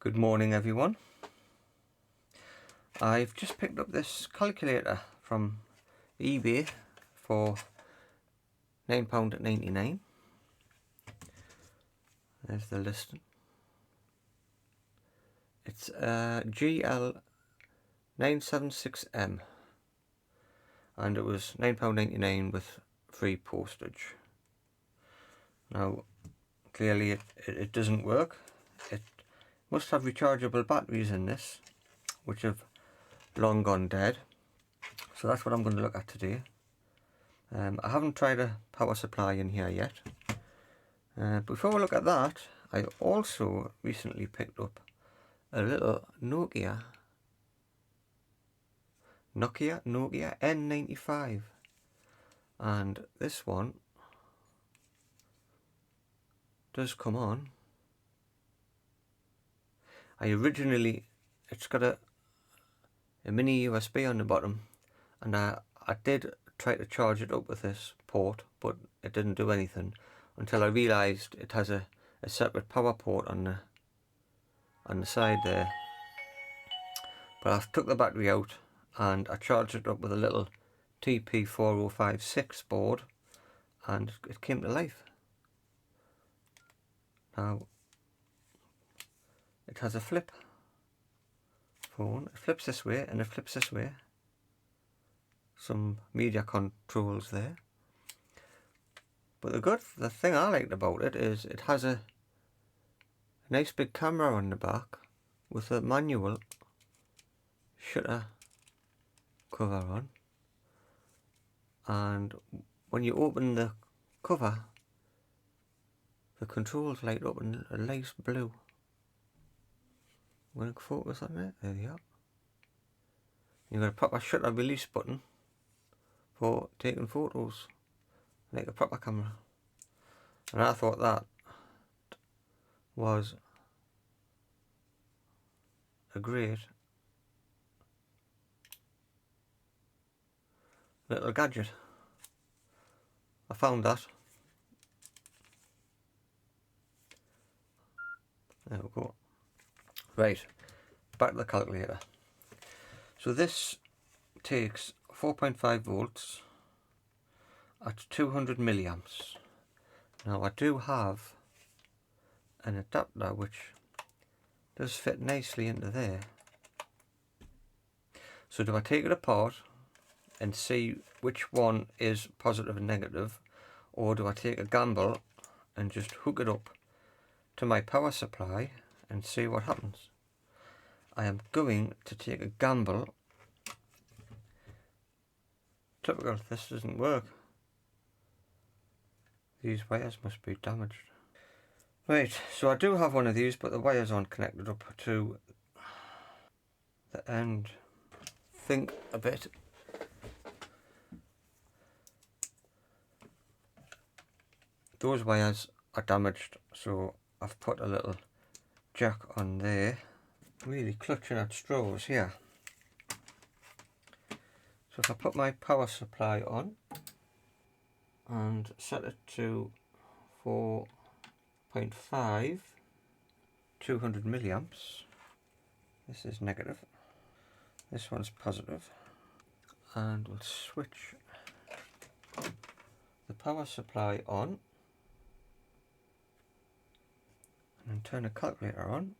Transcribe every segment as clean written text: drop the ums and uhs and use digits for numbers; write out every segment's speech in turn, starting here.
Good morning everyone. I've just picked up this calculator from eBay for £9.99. There's the listing. It's a GL-976M and it was £9.99 with free postage. Now clearly it doesn't work. It must have rechargeable batteries in this, which have long gone dead. So that's what I'm going to look at today. I haven't tried a power supply in here yet. Before we look at that, I also recently picked up a little Nokia N95, and this one does come on. It's got a mini USB on the bottom, and I did try to charge it up with this port, but it didn't do anything until I realised it has a separate power port on the side there. But I took the battery out and I charged it up with a little TP4056 board, and it came to life. Now it has a flip phone. It flips this way and it flips this way. Some media controls there. But the thing I liked about it is it has a nice big camera on the back with a manual shutter cover on, and when you open the cover, the controls light up in a nice blue. I'm going to focus on it. There you are. You've got a proper shutter release button for taking photos like a proper camera, and I thought that was a great little gadget. I found that. There we go. Right, back to the calculator. So this takes 4.5 volts at 200 milliamps. Now I do have an adapter which does fit nicely into there. So do I take it apart and see which one is positive and negative, or do I take a gamble and just hook it up to my power supply and see what happens? I am going to take a gamble. Typical, this doesn't work. These wires must be damaged. Right, so I do have one of these, but the wires aren't connected up to the end. Think a bit. Those wires are damaged, so I've put a little jack on there. Really clutching at straws here. So if I put my power supply on and set it to 4.5, 200 milliamps, this is negative, this one's positive, and we'll switch the power supply on and then turn the calculator on.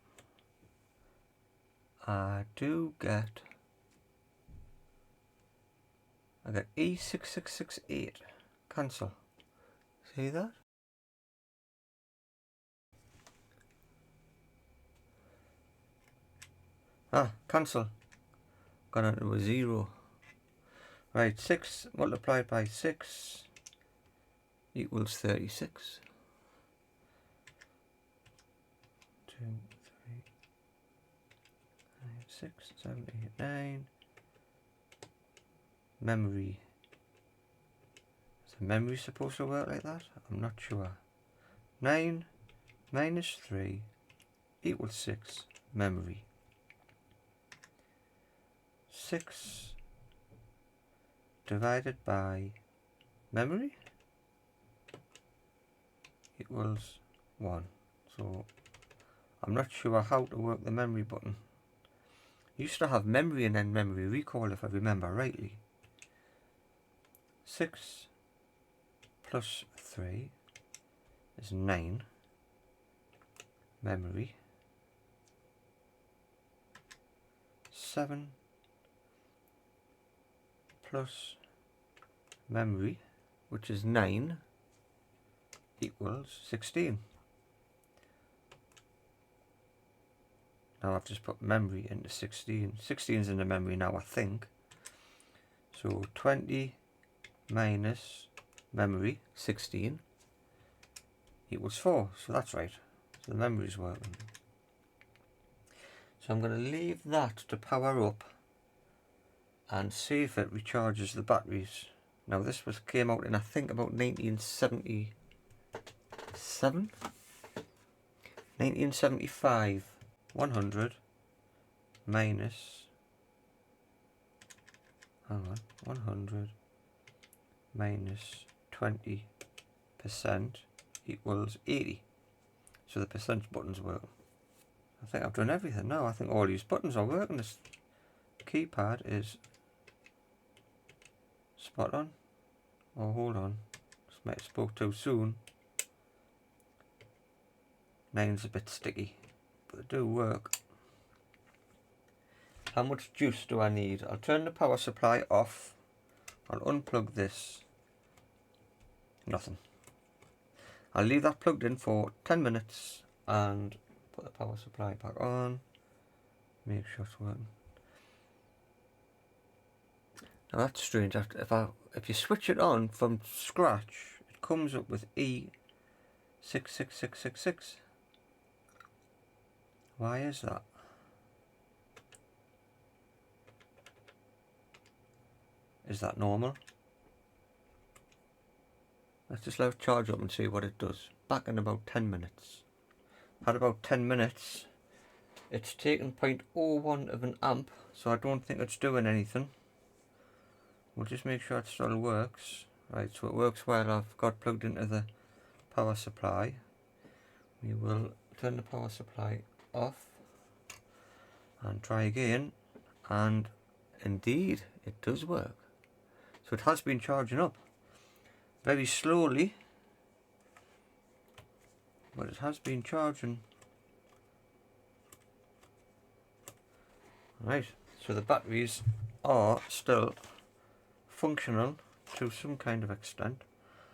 I get E6668, cancel. See that? Cancel. Gone into a 0. Right, 6 multiplied by 6 equals 36. 2, 3, 5, 6, 7, 8, 9. Memory. Is the memory supposed to work like that? I'm not sure. 9 minus 3 equals 6. Memory. 6 divided by memory equals 1. So I'm not sure how to work the memory button. Used to have memory and then memory recall, if I remember rightly. 6 plus 3 is 9. Memory. 7 plus memory, which is 9, equals 16. Now I've just put memory into 16. 16 is in the memory now, I think. So 20 minus memory, 16, equals 4. So that's right. So the memory is working. So I'm going to leave that to power up and see if it recharges the batteries. Now this came out in, I think, about 1977? 1975. 100 minus, hang on, 100 minus 20% equals 80. So the percent button's working. I think I've done everything now. I think all these buttons are working. This keypad is spot on. Oh, hold on. Just might have spoke too soon. 9's a bit sticky, but they do work. How much juice do I need? I'll turn the power supply off. I'll unplug this. Nothing. I'll leave that plugged in for 10 minutes and put the power supply back on. Make sure it's working. Now that's strange. If you switch it on from scratch, it comes up with E66666. Why is that? Is that normal? Let's just let it charge up and see what it does. Back in about 10 minutes. Had about 10 minutes. It's taken 0.01 of an amp, so I don't think it's doing anything. We'll just make sure it still works. Right, so it works while I've got plugged into the power supply. We will turn the power supply off and try again, and indeed it does work. So it has been charging up very slowly, but it has been charging. Right, so the batteries are still functional to some kind of extent.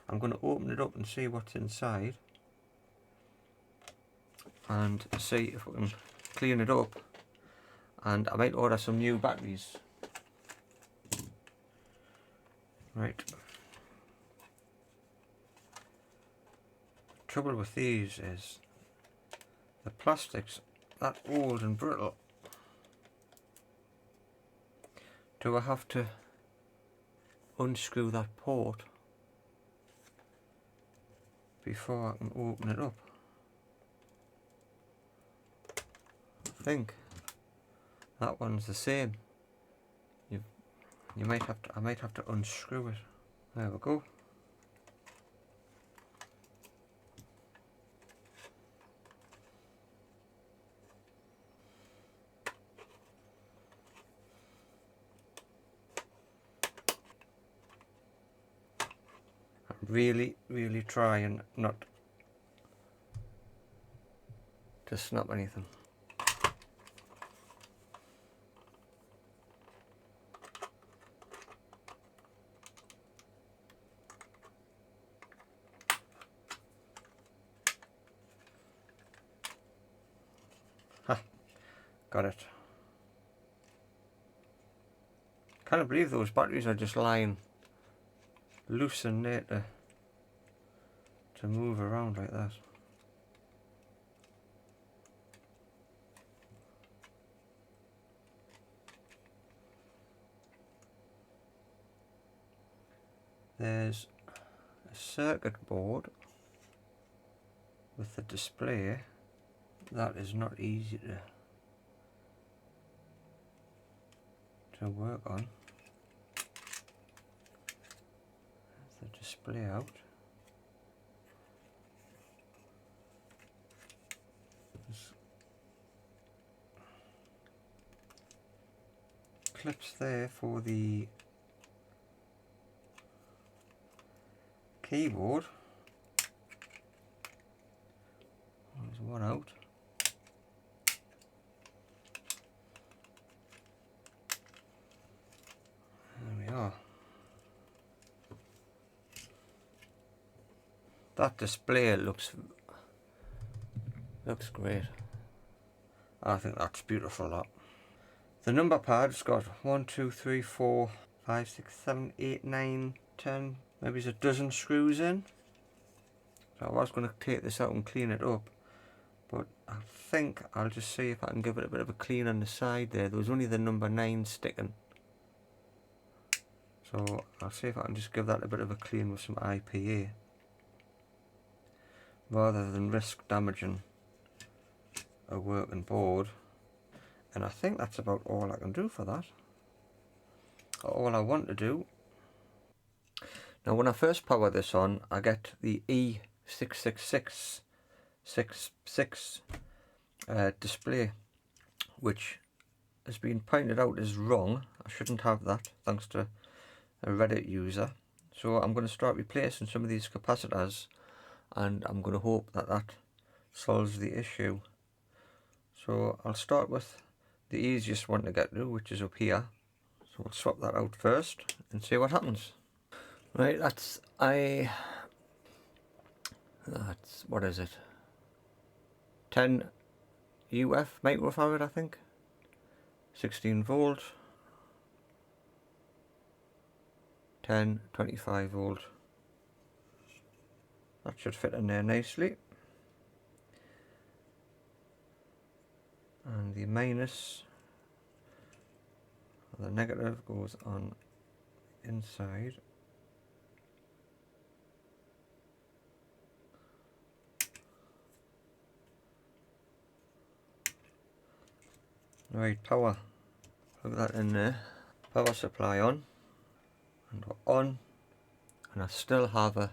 I'm going to open it up and see what's inside and see if we can clean it up, and I might order some new batteries. Right. Trouble with these is the plastic's that old and brittle. Do I have to unscrew that port before I can open it up? I think that one's the same. I might have to unscrew it. There we go. I'm really trying not to snap anything. Got it. Can't believe those batteries are just lying loose and there to move around like that. There's a circuit board with the display. That is not easy to work on. There's the display out. There's clips there for the keyboard. There's one out. There we are. That display looks great. I think that's beautiful, that. The number pad's got 1, 2, 3, 4, 5, 6, 7, 8, 9, 10, maybe it's a dozen screws in. So I was going to take this out and clean it up, but I think I'll just see if I can give it a bit of a clean on the side there. There was only the number 9 sticking. So I'll see if I can just give that a bit of a clean with some IPA, rather than risk damaging a working board. And I think that's about all I can do for that. All I want to do. Now when I first power this on, I get the E66666 display, which has been pointed out as wrong. I shouldn't have that, thanks to a Reddit user. So I'm going to start replacing some of these capacitors, and I'm going to hope that that solves the issue. So I'll start with the easiest one to get to, which is up here. So we'll swap that out first and see what happens. Right, that's what is it? 10 UF microfarad, I think. 16 volt. 10, 25 volt. That should fit in there nicely. And the minus, the negative, goes on inside. Right, power. Plug that in there. Power supply on. And we're on. And I still have a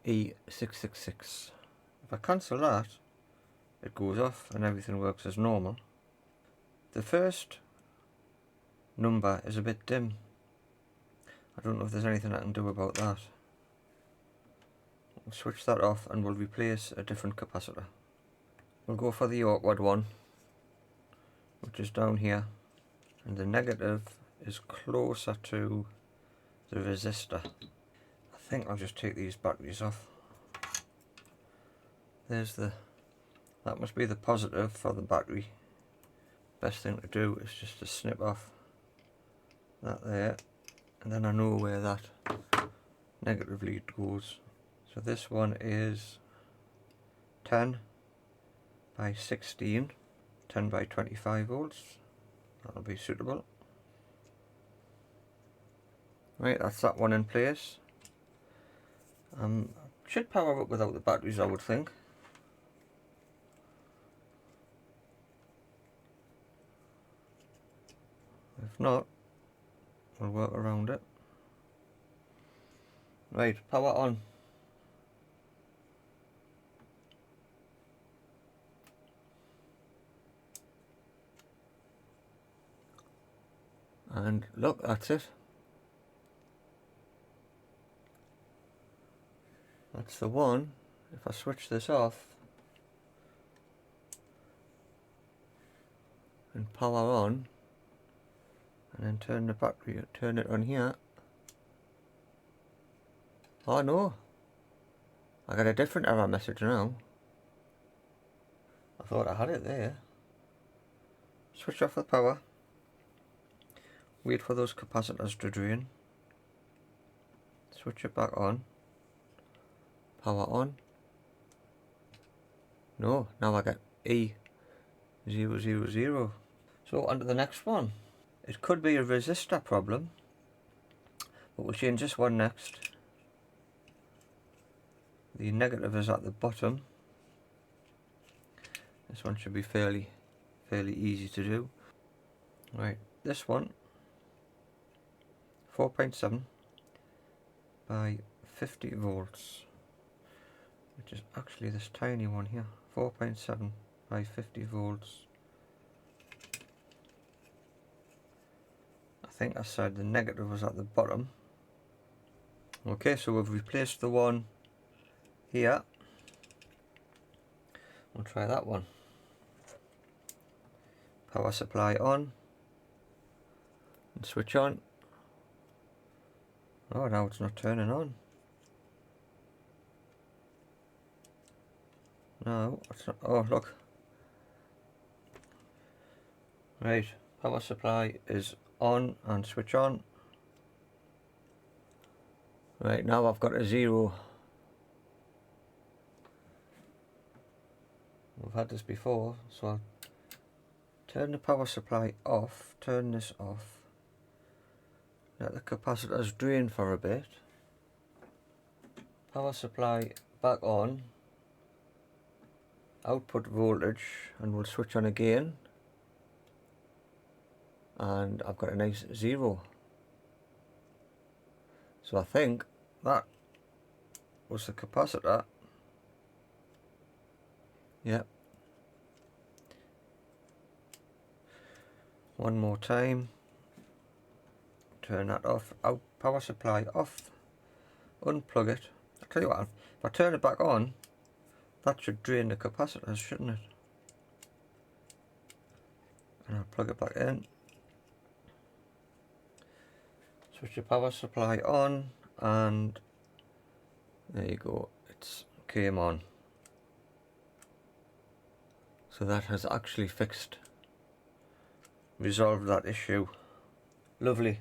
E666. If I cancel that, it goes off and everything works as normal. The first number is a bit dim. I don't know if there's anything I can do about that. We'll switch that off and we'll replace a different capacitor. We'll go for the awkward one, which is down here, and the negative is closer to the resistor. I think I'll just take these batteries off. There's that must be the positive for the battery. Best thing to do is just to snip off that there, and then I know where that negative lead goes. So this one is 10 by 16, 10 by 25 volts. That'll be suitable. Right, that's that one in place. Should power up without the batteries, I would think. If not, we'll work around it. Right, power on. And look, that's it. That's the one. If I switch this off and power on, and then turn the battery, turn it on here. Oh no, I got a different error message now. I thought I had it there. Switch off the power. Wait for those capacitors to drain. Switch it back on. Power on. No, now I get E000. So on to the next one. It could be a resistor problem, but we'll change this one next. The negative is at the bottom. This one should be fairly easy to do. Right, this one, 4.7 by 50 volts, which is actually this tiny one here, 4.7 by 50 volts. think I said the negative was at the bottom. Okay, so we've replaced the one here. We'll try that one. Power supply on and switch on. Oh, now it's not turning on. No, it's not. Oh, look. Right, power supply is on and switch on. Right, now I've got a 0. We've had this before, so I'll turn the power supply off, turn this off, let the capacitors drain for a bit, power supply back on, output voltage, and we'll switch on again, and I've got a nice 0. So I think that was the capacitor. Yep. One more time. Turn that off. Out, power supply off. Unplug it. I'll tell you what, if I turn it back on, that should drain the capacitors, shouldn't it? And I'll plug it back in. Switch the power supply on, and there you go, it's came on. So that has actually resolved that issue. Lovely.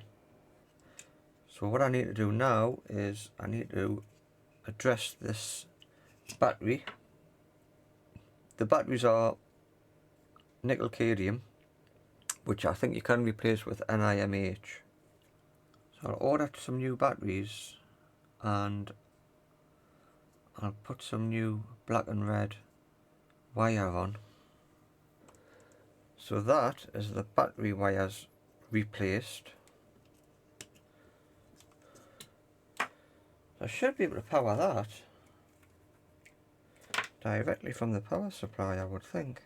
So what I need to do now is I need to address this battery. The batteries are nickel cadmium, which I think you can replace with NIMH. So I'll order some new batteries and I'll put some new black and red wire on. So that is the battery wires replaced. I should be able to power that directly from the power supply, I would think.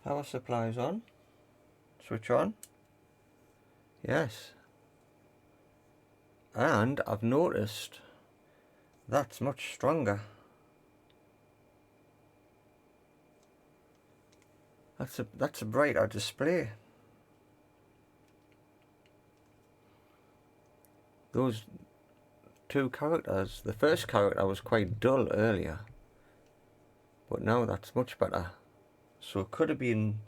Power supply is on. Switch on. Yes. And I've noticed that's much stronger. That's a brighter display. Those two characters, the first character was quite dull earlier, but now that's much better. So it could have been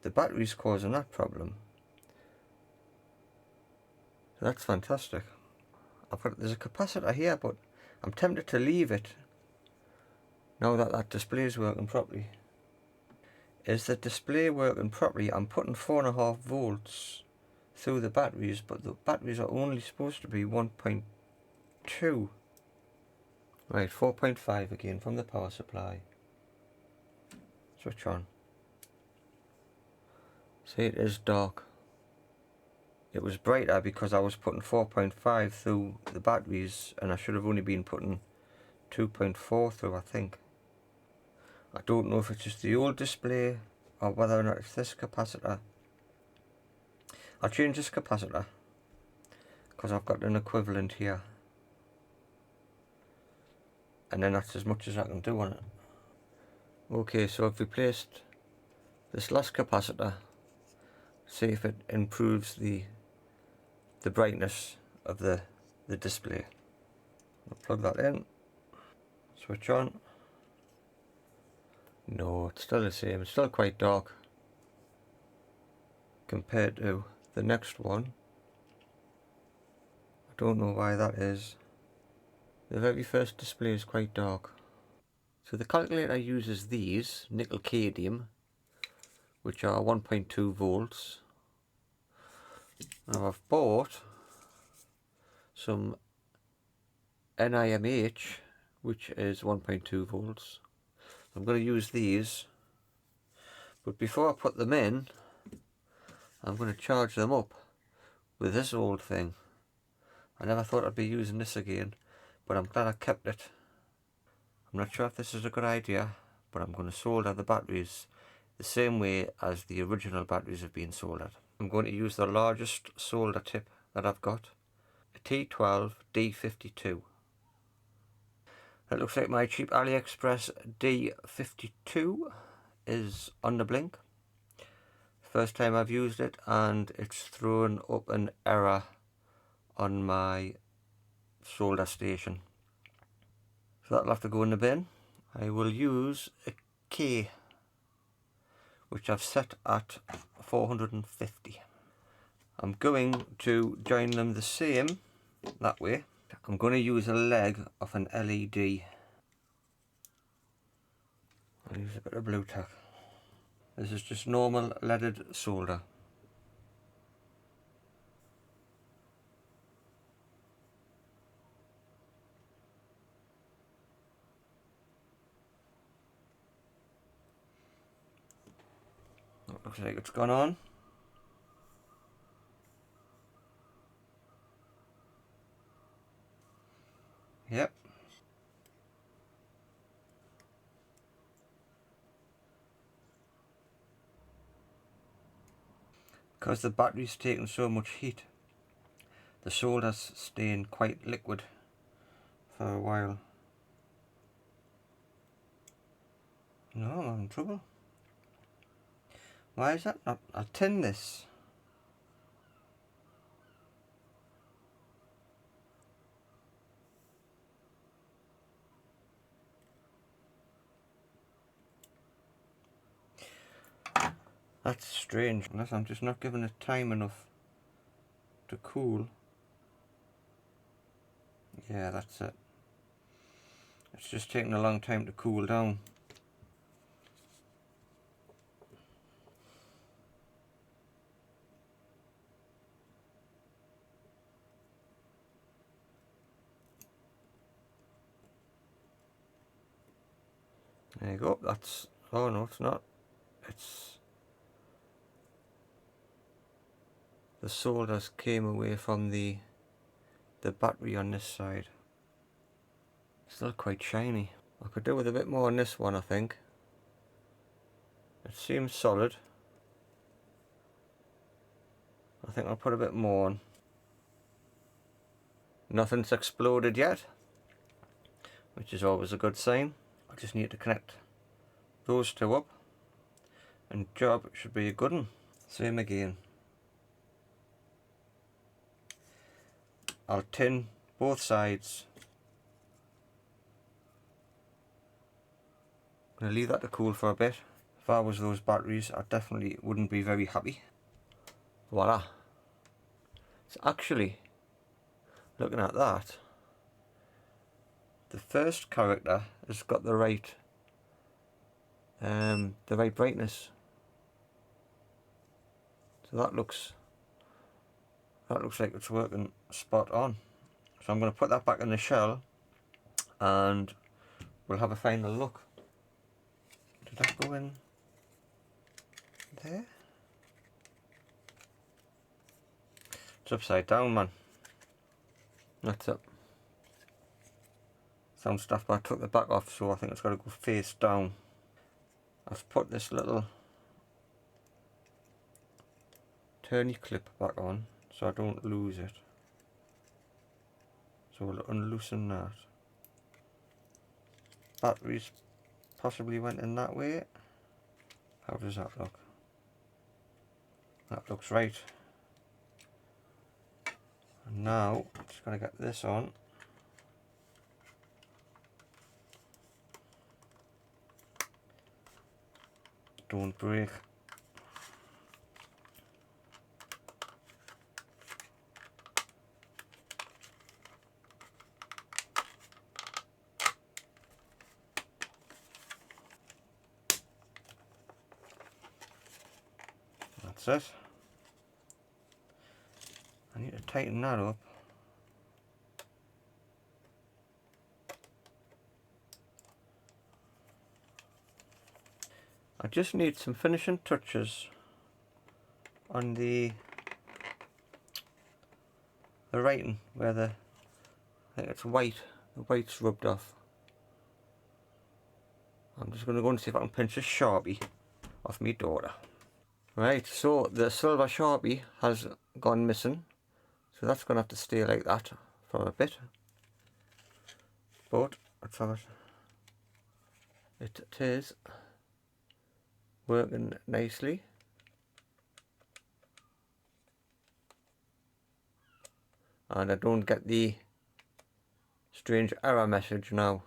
the batteries causing that problem. So that's fantastic. There's a capacitor here, but I'm tempted to leave it now that that display is working properly. Is the display working properly? I'm putting 4.5 volts through the batteries, but the batteries are only supposed to be 1.2. Right, 4.5 again from the power supply. Switch on. See, it is dark. It was brighter because I was putting 4.5 through the batteries, and I should have only been putting 2.4 through, I think. I don't know if it's just the old display or whether or not it's this capacitor. I'll change this capacitor because I've got an equivalent here, and then that's as much as I can do on it. Okay, so I've replaced this last capacitor. See if it improves the brightness of the display. I'll plug that in, switch on. No, it's still the same. It's still quite dark compared to the next one. I don't know why that is. The very first display is quite dark. So the calculator uses these nickel cadmium, which are 1.2 volts. Now I've bought some NIMH, which is 1.2 volts. I'm going to use these, but before I put them in, I'm going to charge them up with this old thing. I never thought I'd be using this again, but I'm glad I kept it. I'm not sure if this is a good idea, but I'm going to solder the batteries the same way as the original batteries have been soldered. I'm going to use the largest solder tip that I've got, a T12 D52. It looks like my cheap AliExpress D52 is on the blink. First time I've used it, and it's thrown up an error on my solder station. So that'll have to go in the bin. I will use a K, which I've set at 450. I'm going to join them the same that way. I'm going to use a leg of an LED. I'll use a bit of blue tack. This is just normal leaded solder. Looks like it's gone on. Yep. Because the battery's taken so much heat, the solder's staying quite liquid for a while. No, I'm having trouble. Why is that not? I'll tin this. That's strange, unless I'm just not giving it time enough to cool. Yeah, that's it. It's just taking a long time to cool down. There you go, that's, oh no, it's not. It's, the solders came away from the battery on this side. Still quite shiny. I could do with a bit more on this one, I think. It seems solid. I think I'll put a bit more on. Nothing's exploded yet, which is always a good sign. I just need to connect those two up, and job should be a good one. Same again. I'll tin both sides. I'm going to leave that to cool for a bit. If I was those batteries, I definitely wouldn't be very happy. Voila. It's actually, looking at that, the first character has got the right brightness. So that looks like it's working spot on. So I'm going to put that back in the shell, and we'll have a final look. Did that go in there? It's upside down, man. That's it. Sounds stuff, but I took the back off, so I think it's got to go face down. I've put this little turny clip back on so I don't lose it. So we'll unloosen that. Batteries possibly went in that way. How does that look? That looks right. And now I'm just going to get this on. Don't break. That's it. I need to tighten that up. I just need some finishing touches on the writing where I think it's white, the white's rubbed off. I'm just going to go and see if I can pinch a Sharpie off my daughter. Right, so the silver Sharpie has gone missing, so that's going to have to stay like that for a bit. But let's have it. It is working nicely. And I don't get the strange error message now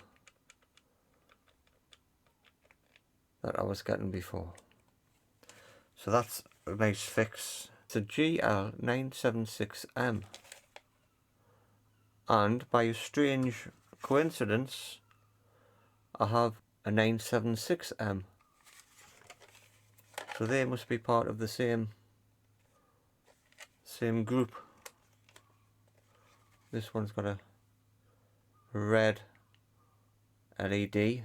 that I was getting before. So that's a nice fix. It's a GL-976M. And by a strange coincidence, I have a 976M. So they must be part of the same group. This one's got a red LED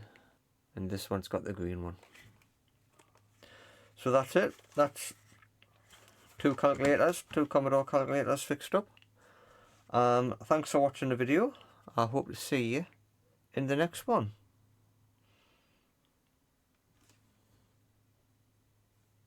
and this one's got the green one. So that's it. That's two Commodore calculators fixed up. Thanks for watching the video. I hope to see you in the next one.